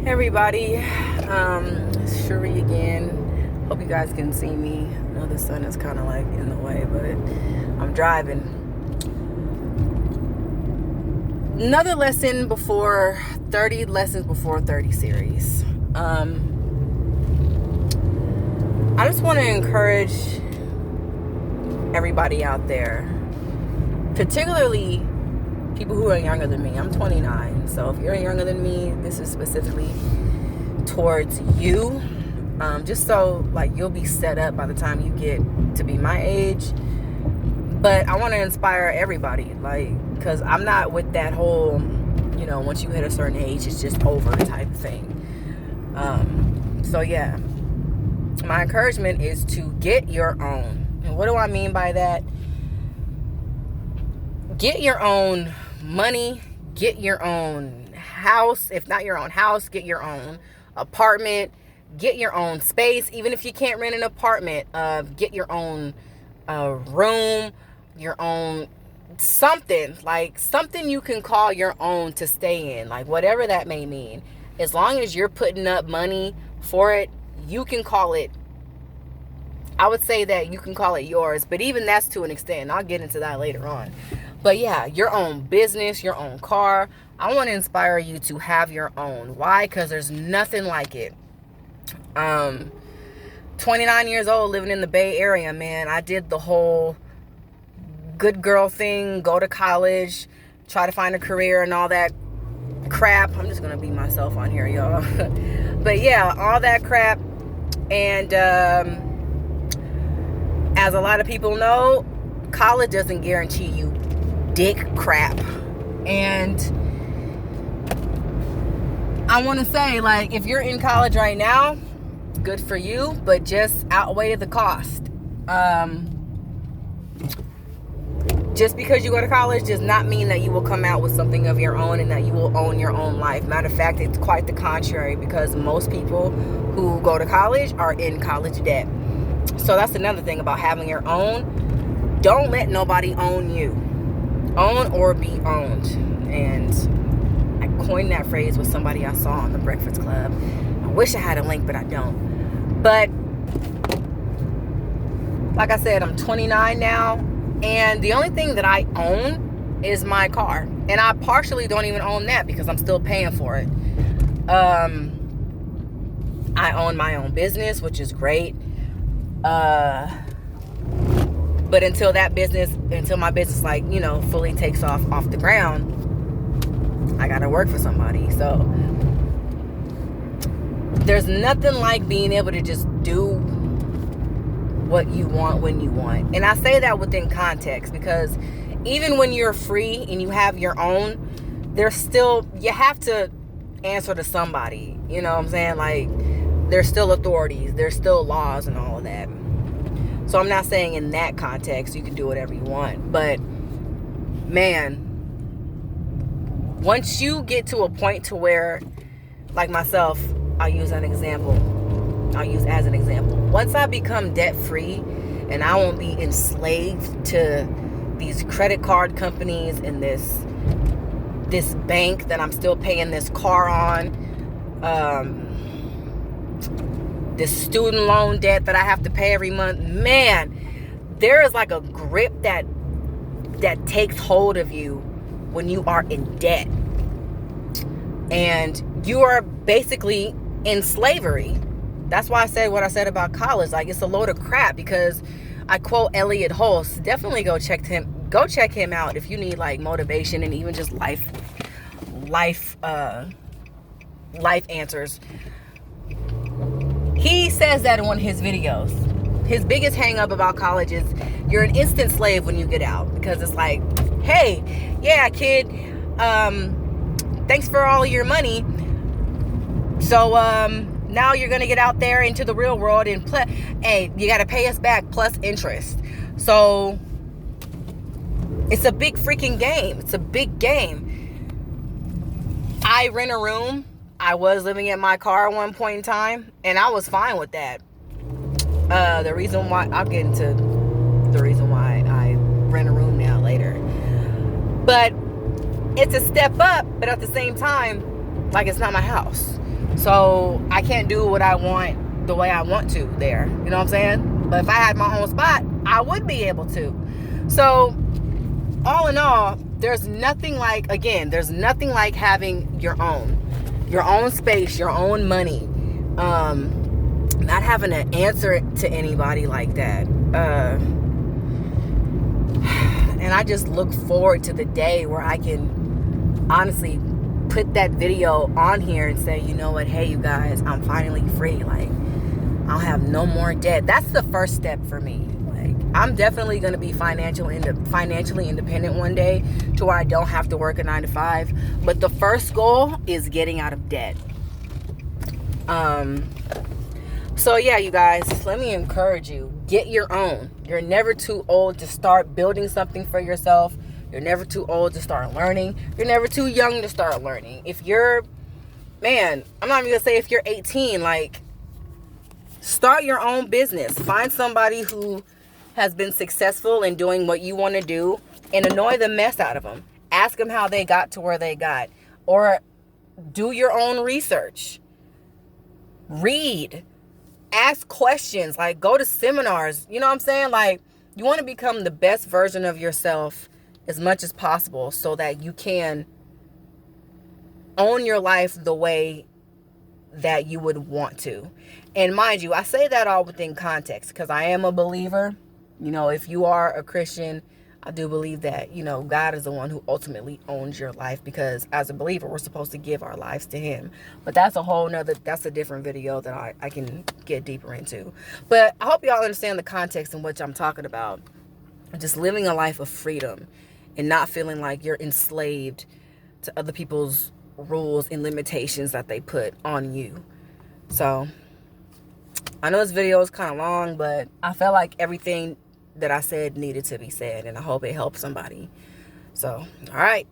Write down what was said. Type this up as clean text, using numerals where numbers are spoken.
Everybody, it's Cherie again. Hope you guys can see me. I know the sun is kind of like in the way, but I'm driving. Another lesson before 30 lessons before 30 series. I just want to encourage everybody out there, particularly people who are younger than me. I'm 29, so if you're younger than me, this is specifically towards you, just so like you'll be set up by the time you get to be my age. But I want to inspire everybody, like, because I'm not with that whole, once you hit a certain age, it's just over type thing. So yeah, my encouragement is to get your own. And what do I mean by that? Get your own money, get your own house. If not your own house, get your own apartment, get your own space. Even if you can't rent an apartment, get your own room, your own something, like something you can call your own to stay in, like whatever that may mean. As long as you're putting up money for it, you can call it, I would say that you can call it yours, but even that's to an extent, and I'll get into that later on. But yeah, your own business, your own car. I want to inspire you to have your own. Why? Because there's nothing like it. 29 years old, living in the Bay Area, man. I did the whole good girl thing, go to college, try to find a career and all that crap. I'm just going to be myself on here, y'all. But yeah, all that crap. And as a lot of people know, college doesn't guarantee you dick crap. And I want to say, like, if you're in college right now, good for you, but just outweigh the cost. Just because you go to college does not mean that you will come out with something of your own and that you will own your own life. Matter of fact, it's quite the contrary, because most people who go to college are in college debt. So that's another thing about having your own. Don't let nobody own you. Own or be owned. And I coined that phrase with somebody I saw on the Breakfast Club. I wish I had a link, but I don't. But like I said, I'm 29 now, and the only thing that I own is my car. And I partially don't even own that because I'm still paying for it. I own my own business, which is great. But until my business fully takes off the ground, I gotta work for somebody. So there's nothing like being able to just do what you want when you want. And I say that within context, because even when you're free and you have your own, you have to answer to somebody. You know what I'm saying? Like, there's still authorities, there's still laws and all of that. So I'm not saying in that context you can do whatever you want. But man, once you get to a point to where, like myself, I'll use as an example. Once I become debt free and I won't be enslaved to these credit card companies and this bank that I'm still paying this car on, this student loan debt that I have to pay every month, man, there is like a grip that takes hold of you when you are in debt. And you are basically in slavery. That's why I said what I said about college. Like, it's a load of crap, because I quote Elliot Hulse. Definitely go check him out if you need like motivation and even just life answers. He says that in one of his videos. His biggest hang up about college is you're an instant slave when you get out, because it's like, hey, yeah, kid, thanks for all of your money. So now you're gonna get out there into the real world and hey, you gotta pay us back plus interest. So it's a big freaking game. It's a big game. I rent a room. I was living in my car at one point in time, and I was fine with that. The reason why, I'll get into the reason why I rent a room now later. But it's a step up, but at the same time, Like, it's not my house. So I can't do what I want the way I want to there. You know what I'm saying? But if I had my own spot, I would be able to. So all in all, there's nothing like, again, there's nothing like having your own space, your own money. Not having to answer to anybody like that. And I just look forward to the day where I can honestly put that video on here and say, you know what, hey, you guys, I'm finally free. Like, I'll have no more debt. That's the first step for me. Like, I'm definitely going to be financially independent one day to where I don't have to work a 9-to-5. But the first goal is getting out of debt. So yeah, you guys, let me encourage you. Get your own. You're never too old to start building something for yourself. You're never too old to start learning. You're never too young to start learning. If you're, man, I'm not even going to say if you're 18, like, start your own business. Find somebody who has been successful in doing what you want to do and annoy the mess out of them. Ask them how they got to where they got. Or do your own research. Read. Ask questions. Like, go to seminars. You know what I'm saying? Like, you want to become the best version of yourself as much as possible so that you can own your life the way that you would want to. And mind you, I say that all within context because I am a believer. You know, if you are a Christian, I do believe that, you know, God is the one who ultimately owns your life, because as a believer, we're supposed to give our lives to him. But that's a different video that I can get deeper into. But I hope y'all understand the context in which I'm talking about. Just living a life of freedom and not feeling like you're enslaved to other people's rules and limitations that they put on you. So I know this video is kind of long, but I felt like everything that I said needed to be said, and I hope it helps somebody. So, all right.